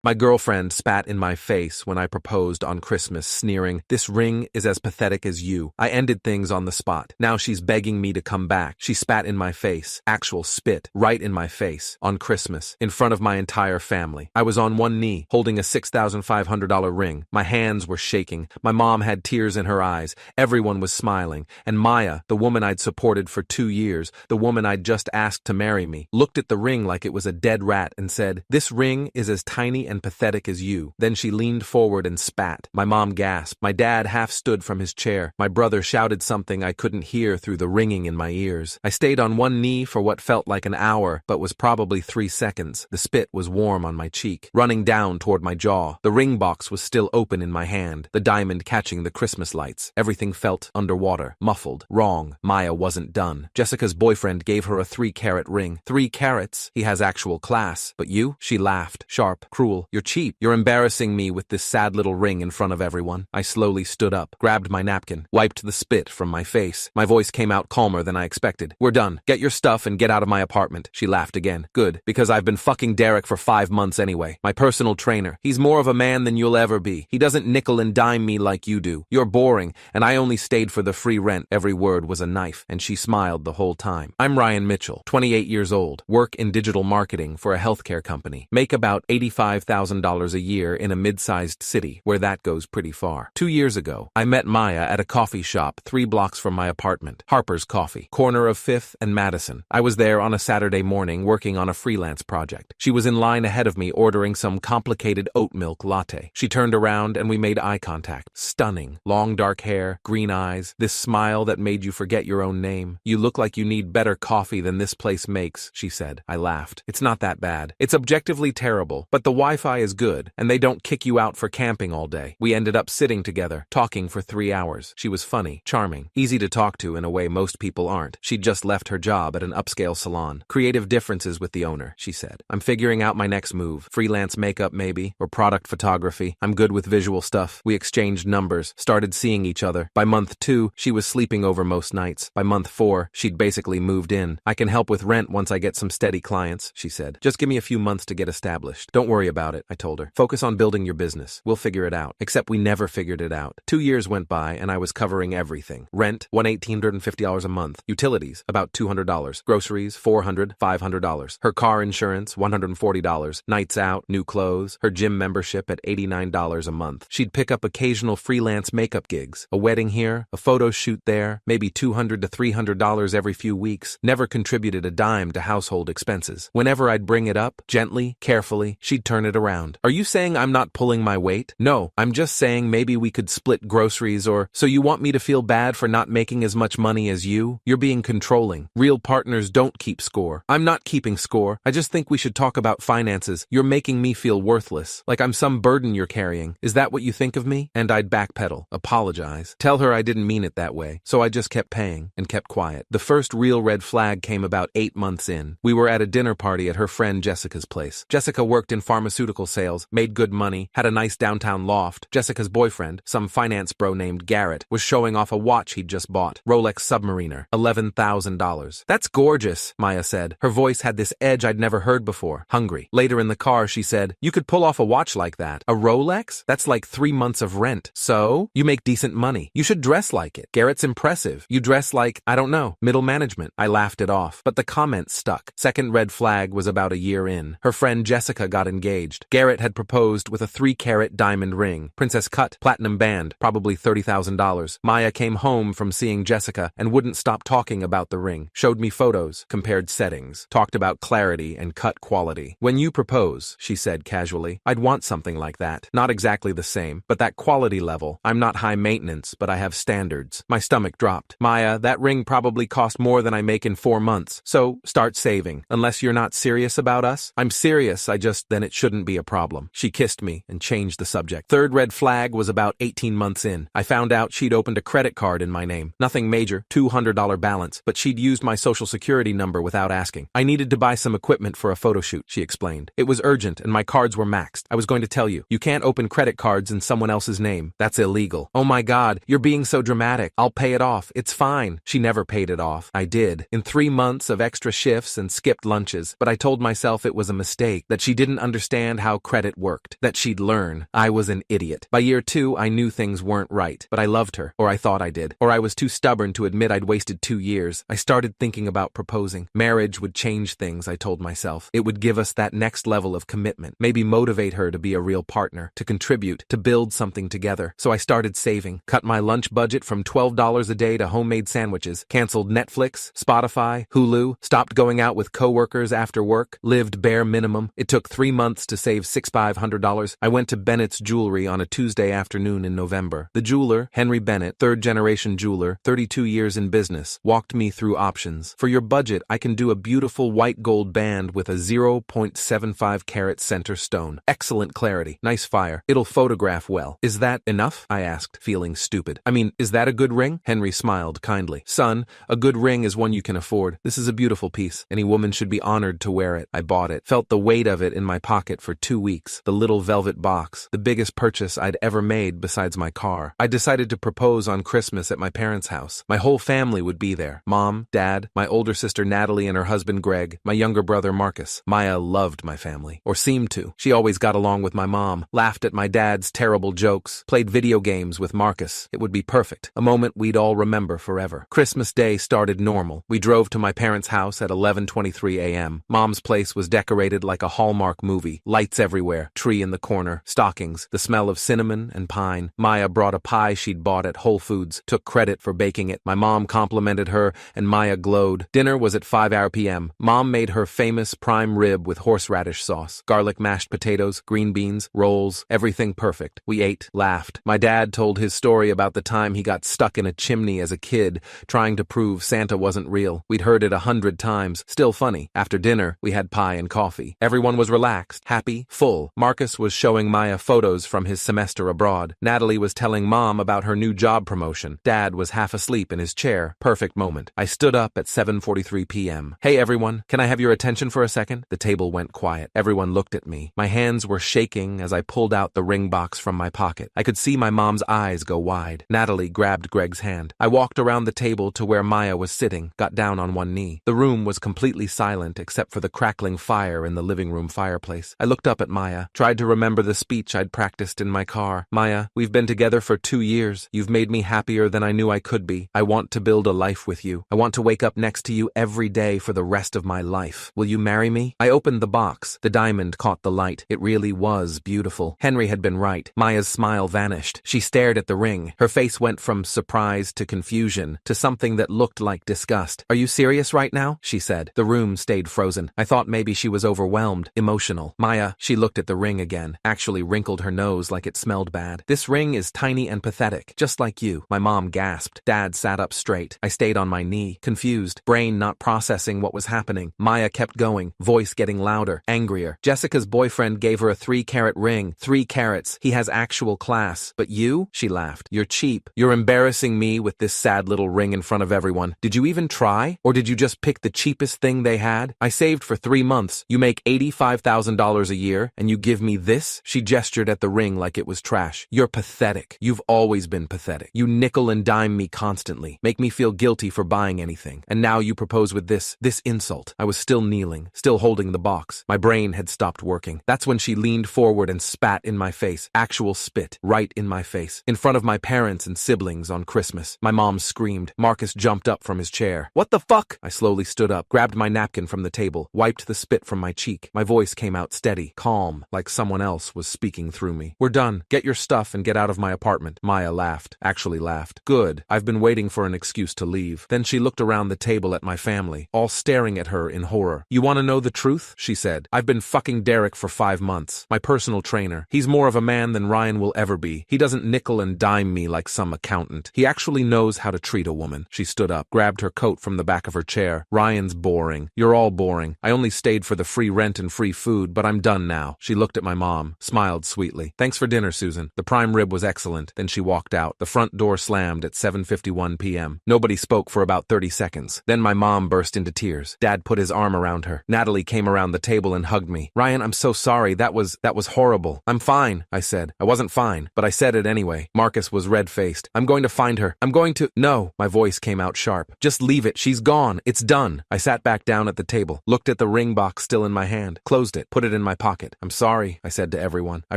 My girlfriend spat in my face when I proposed on Christmas, sneering, "This ring is as pathetic as you." I ended things on the spot. Now she's begging me to come back. She spat in my face, actual spit, right in my face, on Christmas, in front of my entire family. I was on one knee, holding a $6,500 ring. My hands were shaking. My mom had tears in her eyes. Everyone was smiling. And Maya, the woman I'd supported for 2 years, the woman I'd just asked to marry me, looked at the ring like it was a dead rat and said, "This ring is as tiny and pathetic as you." Then she leaned forward and spat. My mom gasped. My dad half stood from his chair. My brother shouted something I couldn't hear through the ringing in my ears. I stayed on one knee for what felt like an hour, but was probably 3 seconds. The spit was warm on my cheek, running down toward my jaw. The ring box was still open in my hand, the diamond catching the Christmas lights. Everything felt underwater, muffled, wrong. Maya wasn't done. Jessica's boyfriend gave her a 3-carat ring. 3 carats? He has actual class. But you? She laughed, sharp, cruel. "You're cheap. You're embarrassing me with this sad little ring in front of everyone." I slowly stood up, grabbed my napkin, wiped the spit from my face. My voice came out calmer than I expected. "We're done. Get your stuff and get out of my apartment." She laughed again. "Good, because I've been fucking Derek for 5 months anyway. My personal trainer. He's more of a man than you'll ever be. He doesn't nickel and dime me like you do. You're boring, and I only stayed for the free rent." Every word was a knife, and she smiled the whole time. "I'm Ryan Mitchell, 28 years old, work in digital marketing for a healthcare company, make about $85,000 a year in a mid-sized city where that goes pretty far. 2 years ago, I met Maya at a coffee shop 3 blocks from my apartment, Harper's Coffee, corner of 5th and Madison. I was there on a Saturday morning working on a freelance project. She was in line ahead of me ordering some complicated oat milk latte. She turned around and we made eye contact. Stunning. Long dark hair, green eyes, this smile that made you forget your own name. "You look like you need better coffee than this place makes," she said. I laughed. "It's not that bad. It's objectively terrible, but the Wi-Fi is good, and they don't kick you out for camping all day." We ended up sitting together, talking for 3 hours. She was funny, charming, easy to talk to in a way most people aren't. She'd just left her job at an upscale salon. "Creative differences with the owner," she said. "I'm figuring out my next move. Freelance makeup maybe, or product photography. I'm good with visual stuff." We exchanged numbers, started seeing each other. By month 2, she was sleeping over most nights. By month 4, she'd basically moved in. "I can help with rent once I get some steady clients," she said. "Just give me a few months to get established." "Don't worry about it," I told her. "Focus on building your business. We'll figure it out." Except we never figured it out. 2 years went by and I was covering everything. Rent, $1,850 a month. Utilities, about $200. Groceries, $400, $500. Her car insurance, $140. Nights out, new clothes. Her gym membership at $89 a month. She'd pick up occasional freelance makeup gigs. A wedding here, a photo shoot there, maybe $200 to $300 every few weeks. Never contributed a dime to household expenses. Whenever I'd bring it up, gently, carefully, she'd turn it around. "Are you saying I'm not pulling my weight?" "No, I'm just saying maybe we could split groceries or..." "So you want me to feel bad for not making as much money as you? You're being controlling. Real partners don't keep score." "I'm not keeping score. I just think we should talk about finances. You're making me feel worthless, like I'm some burden you're carrying. Is that what you think of me?" And I'd backpedal, apologize, tell her I didn't mean it that way. So I just kept paying and kept quiet. The first real red flag came about 8 months in. We were at a dinner party at her friend Jessica's place. Jessica worked in pharmaceutical sales, made good money, had a nice downtown loft. Jessica's boyfriend, some finance bro named Garrett, was showing off a watch he'd just bought. Rolex Submariner, $11,000. "That's gorgeous," Maya said. Her voice had this edge I'd never heard before. Hungry. Later in the car, she said, "You could pull off a watch like that. A Rolex? That's like 3 months of rent. So? You make decent money. You should dress like it. Garrett's impressive. You dress like, I don't know, middle management." I laughed it off, but the comment stuck. Second red flag was about a year in. Her friend Jessica got engaged. Garrett had proposed with a 3-carat diamond ring. Princess cut, platinum band, probably $30,000. Maya came home from seeing Jessica and wouldn't stop talking about the ring. Showed me photos, compared settings, talked about clarity and cut quality. "When you propose," she said casually, "I'd want something like that. Not exactly the same, but that quality level. I'm not high maintenance, but I have standards." My stomach dropped. "Maya, that ring probably cost more than I make in 4 months. So start saving. Unless you're not serious about us." "I'm serious, then it shouldn't be a problem." She kissed me and changed the subject. Third red flag was about 18 months in. I found out she'd opened a credit card in my name. Nothing major, $200 balance, but she'd used my social security number without asking. "I needed to buy some equipment for a photo shoot," she explained. "It was urgent and my cards were maxed. I was going to tell you, you can't open credit cards in someone else's name. That's illegal." "Oh my God, you're being so dramatic. I'll pay it off. It's fine." She never paid it off. I did. In 3 months of extra shifts and skipped lunches, but I told myself it was a mistake, that she didn't understand understand how credit worked, that she'd learn. I was an idiot. By year 2, I knew things weren't right, but I loved her, or I thought I did, or I was too stubborn to admit I'd wasted 2 years. I started thinking about proposing. Marriage would change things, I told myself. It would give us that next level of commitment, maybe motivate her to be a real partner, to contribute, to build something together. So I started saving, cut my lunch budget from $12 a day to homemade sandwiches, canceled Netflix, Spotify, Hulu, stopped going out with coworkers after work, lived bare minimum. It took 3 months to save $6,500. I went to Bennett's Jewelry on a Tuesday afternoon in November. The jeweler, Henry Bennett, third-generation jeweler, 32 years in business, walked me through options. For your budget, I can do a beautiful white gold band with a 0.75 carat center stone. Excellent clarity. Nice fire. It'll photograph well. Is that enough? I asked, feeling stupid. I mean, is that a good ring? Henry smiled kindly. Son, a good ring is one you can afford. This is a beautiful piece. Any woman should be honored to wear it. I bought it. Felt the weight of it in my pocket for 2 weeks. The little velvet box. The biggest purchase I'd ever made besides my car. I decided to propose on Christmas at my parents' house. My whole family would be there. Mom, Dad, my older sister Natalie and her husband Greg, my younger brother Marcus. Maya loved my family. Or seemed to. She always got along with my mom, laughed at my dad's terrible jokes, played video games with Marcus. It would be perfect. A moment we'd all remember forever. Christmas Day started normal. We drove to my parents' house at 11:23 a.m. Mom's place was decorated like a Hallmark movie. Lights everywhere. Tree in the corner. Stockings. The smell of cinnamon and pine. Maya brought a pie she'd bought at Whole Foods. Took credit for baking it. My mom complimented her, and Maya glowed. Dinner was at 5 p.m. Mom made her famous prime rib with horseradish sauce, garlic mashed potatoes, green beans, rolls, everything perfect. We ate, laughed. My dad told his story about the time he got stuck in a chimney as a kid, trying to prove Santa wasn't real. We'd heard it 100 times. Still funny. After dinner, we had pie and coffee. Everyone was relaxed, happy, full. Marcus was showing Maya photos from his semester abroad. Natalie was telling Mom about her new job promotion. Dad was half asleep in his chair. Perfect moment. I stood up at 7:43 p.m. Hey everyone, can I have your attention for a second? The table went quiet. Everyone looked at me. My hands were shaking as I pulled out the ring box from my pocket. I could see my mom's eyes go wide. Natalie grabbed Greg's hand. I walked around the table to where Maya was sitting, got down on one knee. The room was completely silent except for the crackling fire in the living room fireplace. I looked up at Maya, tried to remember the speech I'd practiced in my car. Maya, we've been together for 2 years. You've made me happier than I knew I could be. I want to build a life with you. I want to wake up next to you every day for the rest of my life. Will you marry me? I opened the box. The diamond caught the light. It really was beautiful. Henry had been right. Maya's smile vanished. She stared at the ring. Her face went from surprise to confusion to something that looked like disgust. Are you serious right now? She said. The room stayed frozen. I thought maybe she was overwhelmed, emotional. Maya, she looked at the ring again, actually wrinkled her nose like it smelled bad. This ring is tiny and pathetic, just like you. My mom gasped. Dad sat up straight. I stayed on my knee, confused, brain not processing what was happening. Maya kept going, voice getting louder, angrier. Jessica's boyfriend gave her a 3-carat ring. 3 carats. He has actual class. But you? She laughed. You're cheap. You're embarrassing me with this sad little ring in front of everyone. Did you even try? Or did you just pick the cheapest thing they had? I saved for 3 months. You make $85,000 a year, and you give me this? She gestured at the ring like it was trash. You're pathetic. You've always been pathetic. You nickel and dime me constantly. Make me feel guilty for buying anything. And now you propose with this insult. I was still kneeling, still holding the box. My brain had stopped working. That's when she leaned forward and spat in my face. Actual spit. Right in my face. In front of my parents and siblings on Christmas. My mom screamed. Marcus jumped up from his chair. What the fuck? I slowly stood up, grabbed my napkin from the table, wiped the spit from my cheek. My voice came out steady, calm, like someone else was speaking through me. We're done. Get your stuff and get out of my apartment. Maya laughed. Actually laughed. Good. I've been waiting for an excuse to leave. Then she looked around the table at my family, all staring at her in horror. You want to know the truth? She said. I've been fucking Derek for 5 months. My personal trainer. He's more of a man than Ryan will ever be. He doesn't nickel and dime me like some accountant. He actually knows how to treat a woman. She stood up, grabbed her coat from the back of her chair. Ryan's boring. You're all boring. I only stayed for the free rent and free food, but I'm done now. She looked at my mom, smiled sweetly. Thanks for dinner, Susan. The prime rib was excellent. Then she walked out. The front door slammed at 7:51 p.m. Nobody spoke for about 30 seconds. Then my mom burst into tears. Dad put his arm around her. Natalie came around the table and hugged me. Ryan, I'm so sorry. That was horrible. I'm fine, I said. I wasn't fine, but I said it anyway. Marcus was red-faced. I'm going to find her. I'm going to— No. My voice came out sharp. Just leave it. She's gone. It's done. I sat back down at the table, looked at the ring box still in my hand, closed it, put it in my pocket. I'm sorry, I said to everyone. I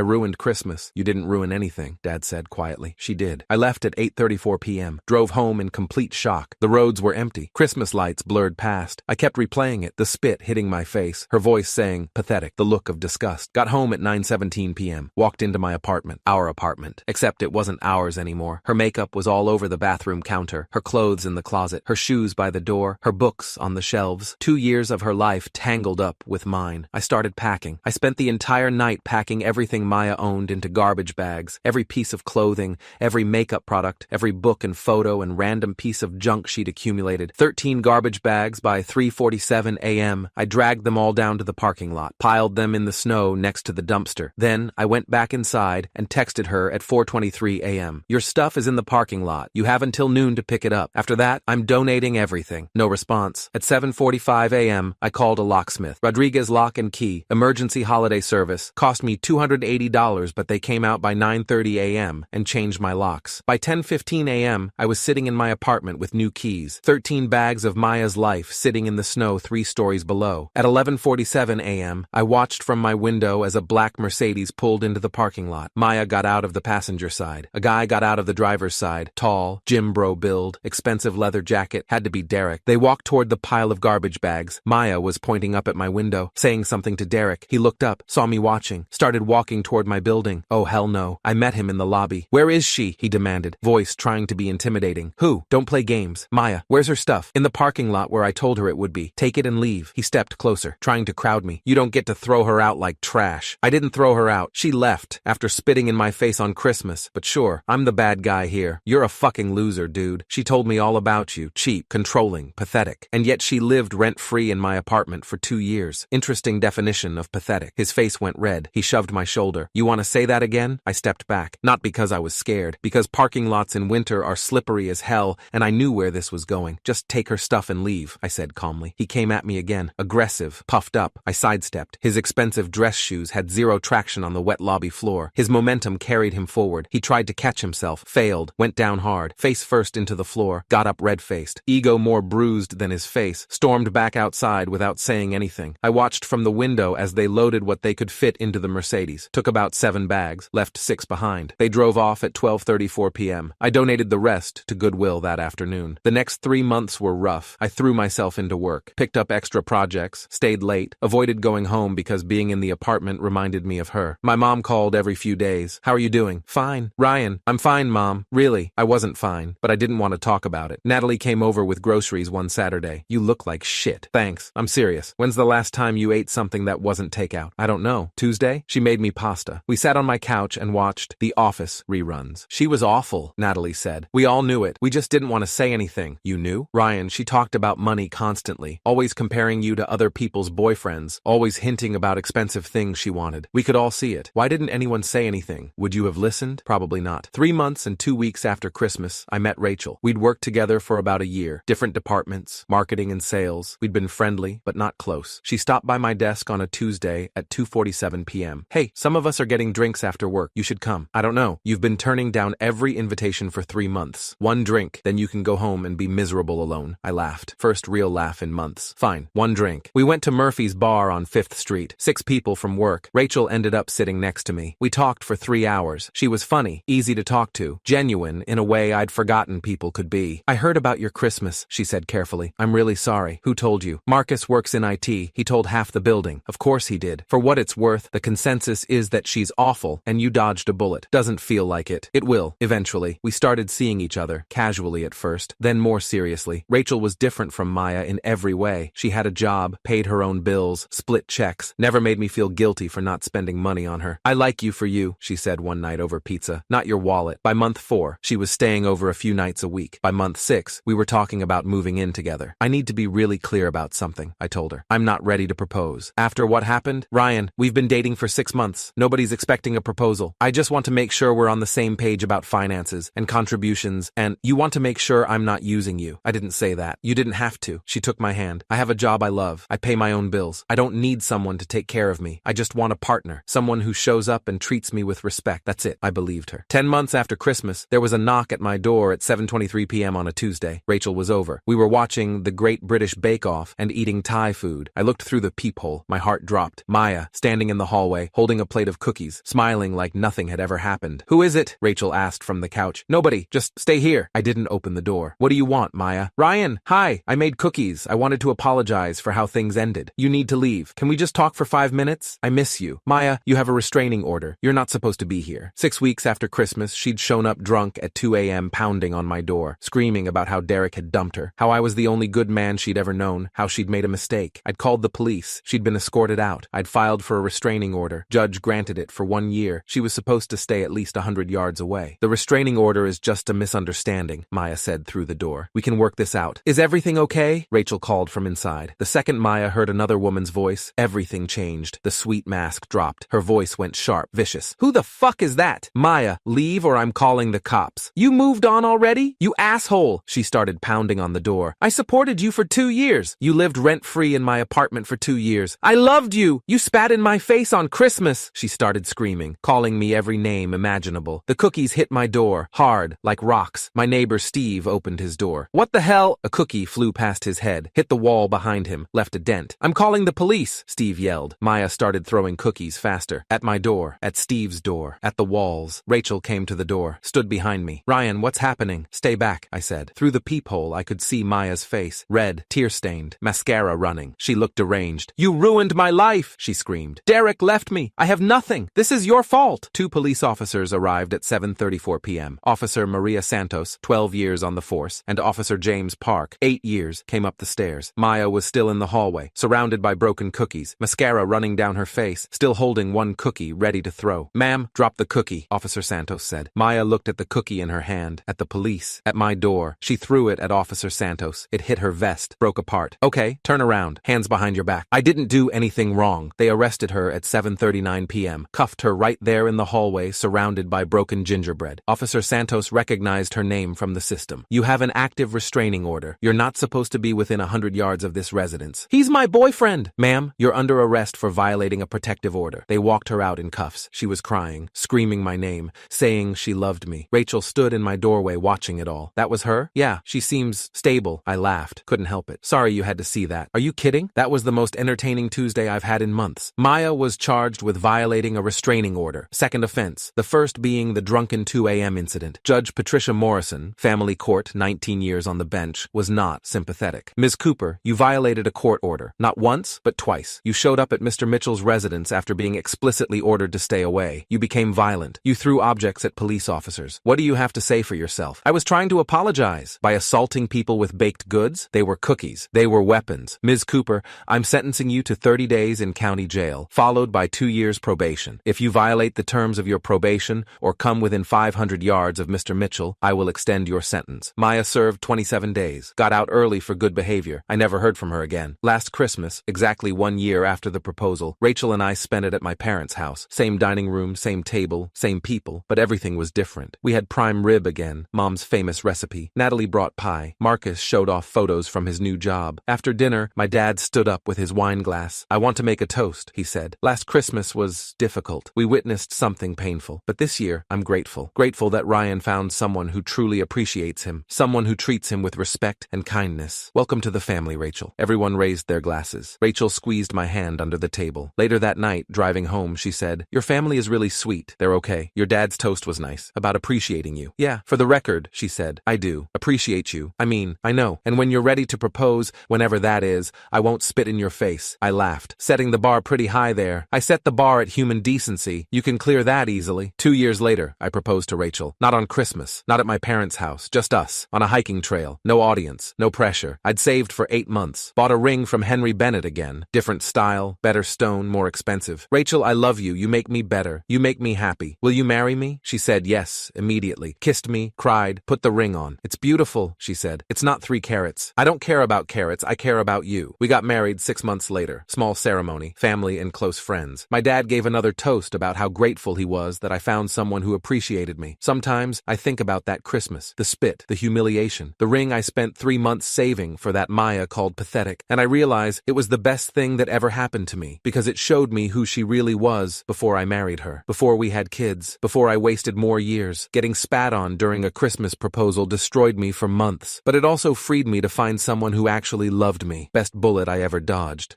ruined Christmas. You didn't ruin anything, Dad said quietly. She did. I left at 8:34 p.m., drove home in complete shock. The roads were empty. Christmas lights blurred past. I kept replaying it, the spit hitting my face, her voice saying, pathetic, the look of disgust. Got home at 9:17 p.m., walked into my apartment. Our apartment. Except it wasn't ours anymore. Her makeup was all over the bathroom counter, her clothes in the closet, her shoes by the door, her books on the shelves. 2 years of her life tangled up with mine. I started packing. I spent the entire night packing everything Maya owned into garbage bags, every piece of clothing, every makeup product, every book and photo and random piece of junk she'd accumulated. 13 garbage bags by 3:47 a.m. I dragged them all down to the parking lot, piled them in the snow next to the dumpster. Then I went back inside and texted her at 4:23 a.m. Your stuff is in the parking lot. You have until noon to pick it up. After that, I'm donating everything. No response. At 7:45 a.m., I called a locksmith. Rodriguez Lock and Key, emergency holiday service. Cost me $280, but they came out by 9:30 a.m. and changed my locks. By 10:15 a.m., I was sitting in my apartment with new keys. 13 bags of Maya's life sitting in the snow 3 stories below. At 11:47 a.m., I watched from my window as a black Mercedes pulled into the parking lot. Maya got out of the passenger side. A guy got out of the driver's side. Tall, gym bro build, expensive leather jacket. Had to be Derek. They walked toward the pile of garbage bags. Maya was pointing up at my window, saying something to Derek. He looked up, saw me watching, started walking toward my building. Oh, hell no. I met him in the lobby. Where is she? He demanded, voice trying to be intimidating. Who? Don't play games. Maya, where's her stuff? In the parking lot where I told her it would be. Take it and leave. He stepped closer, trying to crowd me. You don't get to throw her out like trash. I didn't throw her out. She left after spitting in my face on Christmas. But sure, I'm the bad guy here. You're a fucking loser, dude. She told me all about you. Cheap, controlling, pathetic. And yet she lived rent-free in my apartment for 2 years. Interesting definition of pathetic. His face went red. He shoved my shoulder. You want to say that again? I stepped back. Not because I was scared. Because parking lots in winter are slippery as hell, and I knew where this was going. Just take her stuff and leave, I said calmly. He came at me again. Aggressive, puffed up. I sidestepped. His expensive dress shoes had zero traction on the wet lobby floor. His momentum carried him forward. He tried to catch himself, failed, went down hard, face first into the floor, got up red-faced, ego more bruised than his face, stormed back outside without saying anything. I watched from the window as they loaded what they could fit into the Mercedes, took about 7 bags, left 6 behind. They drove off at 12:34 p.m. I donated the rest to Goodwill that afternoon. The next 3 months were rough. I threw myself into work, picked up extra projects, stayed late, avoided going home because being in the apartment reminded me of her. My mom called every few days. How are you doing? Fine. Ryan, I'm fine, Mom. Really, I wasn't fine, but I didn't want to talk about it. Natalie came over with groceries one Saturday. You look like shit. Thanks. I'm serious. When's the last time you ate something that wasn't takeout? I don't know. Tuesday? She made me pasta. We sat on my couch and watched The Office reruns. She was awful, Natalie said. We all knew it. We just didn't want to say anything. You knew? Ryan, she talked about money constantly, always comparing you to other people's boyfriends, always hinting about expensive things she wanted. We could all see it. Why didn't anyone say anything? Would you have listened? Probably not. 3 months and 2 weeks after Christmas, I met Rachel. We'd worked together for about a year. Different departments, marketing and sales. We'd been friendly, but not close. She stopped by my desk on a Tuesday at 2:47 p.m. Hey, some of us are getting drinks after work. You should come. I don't know. You've been turning down every invitation for 3 months. 1 drink, then you can go home and be miserable alone. I laughed. First real laugh in months. Fine, 1 drink. We went to Murphy's bar on 5th Street. 6 people from work. Rachel ended up sitting next to me. We talked for 3 hours. She was funny, easy to talk to, genuine in a way I'd forgotten people could be. I heard about your Christmas, she said carefully. I'm really sorry. Who told you? Marcus works in IT. He told half the building. Of course he did. For what it's worth, the consensus is that she's awful and you dodged a bullet. Doesn't feel like it. It will, eventually. We started seeing each other, casually at first, then more seriously. Rachel was different from Maya in every way. She had a job, paid her own bills, split checks, never made me feel guilty for not spending money on her. I like you for you, she said one night over pizza. Not your wallet. By month 4, she was staying over a few nights a week. By month 6, we were talking about moving in together. I need to be really clear about something, I told her. I'm not ready to propose. After what happened, Ryan, we've been dating for 6 months. Nobody's expecting a proposal. I just want to make sure we're on the same page about finances and contributions, and you want to make sure I'm not using you. I didn't say that. You didn't have to. She took my hand. I have a job I love. I pay my own bills. I don't need someone to take care of me. I just want a partner. Someone who shows up and treats me with respect. That's it. I believed her. 10 months after Christmas, there was a knock at my door at 7:23 p.m. on a Tuesday. Rachel was over. We were watching The Great British Bake Off and eating Thai food. I looked through the peephole. My heart dropped. Maya, standing in the hallway, holding a plate of cookies, smiling like nothing had ever happened. Who is it? Rachel asked from the couch. Nobody, just stay here. I didn't open the door. What do you want, Maya? Ryan, hi, I made cookies. I wanted to apologize for how things ended. You need to leave. Can we just talk for 5 minutes? I miss you. Maya, you have a restraining order. You're not supposed to be here. 6 weeks after Christmas, she'd shown up drunk at 2 a.m. pounding on my door, screaming about how Derek had dumped her, how I was the only good man she'd ever known, how she'd made a mistake. I'd called the police. She'd been escorted out. I'd filed for a restraining order. Judge granted it for 1 year. She was supposed to stay at least 100 yards away. The restraining order is just a misunderstanding, Maya said through the door. We can work this out. Is everything okay? Rachel called from inside. The second Maya heard another woman's voice, everything changed. The sweet mask dropped. Her voice went sharp, vicious. Who the fuck is that? Maya, leave or I'm calling the cops. You moved on already? You asshole! She started pounding on the door. I supported you for 2 years. You lived rent-free in my apartment for 2 years. I loved you! You spat in my face on Christmas! She started screaming, calling me every name imaginable. The cookies hit my door, hard, like rocks. My neighbor Steve opened his door. What the hell? A cookie flew past his head, hit the wall behind him, left a dent. I'm calling the police, Steve yelled. Maya started throwing cookies faster. At my door, at Steve's door, at the walls. Rachel came to the door, stood behind me. Ryan, what's happening? Stay back, I said. Through the peephole, I could see Maya's face, red, tear-stained, mascara running. She looked deranged. You ruined my life, she screamed. Derek left me. I have nothing. This is your fault. 2 police officers arrived at 7:34 p.m. Officer Maria Santos, 12 years on the force, and Officer James Park, 8 years, came up the stairs. Maya was still in the hallway, surrounded by broken cookies, mascara running down her face, still holding one cookie ready to throw. Ma'am, drop the cookie, Officer Santos said. Maya looked at the cookie in her hand, at the police, at my door. She threw it at Officer Santos. It hit her vest, broke apart. Okay, turn around, hands behind your back. I didn't do anything wrong. They arrested her at 7:39 p.m., cuffed her right there in the hallway, surrounded by broken gingerbread. Officer Santos recognized her name from the system. You have an active restraining order. You're not supposed to be within 100 yards of this residence. He's my boyfriend! Ma'am, you're under arrest for violating a protective order. They walked her out in cuffs. She was crying, screaming my name, saying she loved me. Rachel stood in my doorway watching it all. That was her? Yeah, she seems stable. I laughed. Couldn't help it. Sorry you had to see that. Are you kidding? That was the most entertaining Tuesday I've had in months. Maya was charged with violating a restraining order. Second offense. The first being the drunken 2 a.m. incident. Judge Patricia Morrison, family court, 19 years on the bench, was not sympathetic. Ms. Cooper, you violated a court order. Not once, but twice. You showed up at Mr. Mitchell's residence after being explicitly ordered to stay away. You became violent. You threw objects at police officers. What do you have to say for yourself? I was trying to apologize. By assaulting people with baked goods? They were cookies. They were weapons. Ms. Cooper, I'm sentencing you to 30 days in county jail, followed by 2 years probation. If you violate the terms of your probation or come within 500 yards of Mr. Mitchell, I will extend your sentence. Maya served 27 days, got out early for good behavior. I never heard from her again. Last Christmas, exactly 1 year after the proposal, Rachel and I spent it at my parents' house. Same dining room, same table, same people, but everything was different. We had prime rib again, Mom's famous recipe. Natalie brought pie. Marcus showed off photos from his new job. After dinner, my dad stood up with his wine glass. I want to make a toast, he said. Last Christmas was difficult. We witnessed something painful. But this year, I'm grateful. Grateful that Ryan found someone who truly appreciates him. Someone who treats him with respect and kindness. Welcome to the family, Rachel. Everyone raised their glasses. Rachel squeezed my hand under the table. Later that night, driving home, she said, your family is really sweet. They're okay. Your dad's toast was nice. About appreciating you. Yeah, for the record, she said, I do. Appreciate you. I know. And when you're ready to propose, whenever that is, I won't spit in your face. I laughed. Setting the bar pretty high there. I set the bar at human decency. You can clear that easily. 2 years later, I proposed to Rachel. Not on Christmas. Not at my parents' house. Just us. On a hiking trail. No audience. No pressure. I'd saved for 8 months. Bought a ring from Henry Bennett again. Different style. Better stone. More expensive. Rachel, I love you. You make me better. You make me happy. Will you marry me? She said yes, immediately. Kissed me. Cried. Put the ring on. It's beautiful, she said. It's not 3 carats. I don't care about carats. I care about you. We got married 6 months later. Small ceremony. Family and close friends. My dad gave another toast about how grateful he was that I found someone who appreciated me. Sometimes I think about that Christmas. The spit. The humiliation. The ring I spent 3 months saving for that Maya called pathetic. And I realize it was the best thing that ever happened to me because it showed me who she really was before I married her. Before we had kids. Before I wasted more years. Getting spat on during a Christmas proposal destroyed me for months. But it also freed me to find someone who actually loved me. Best bullet I ever dodged.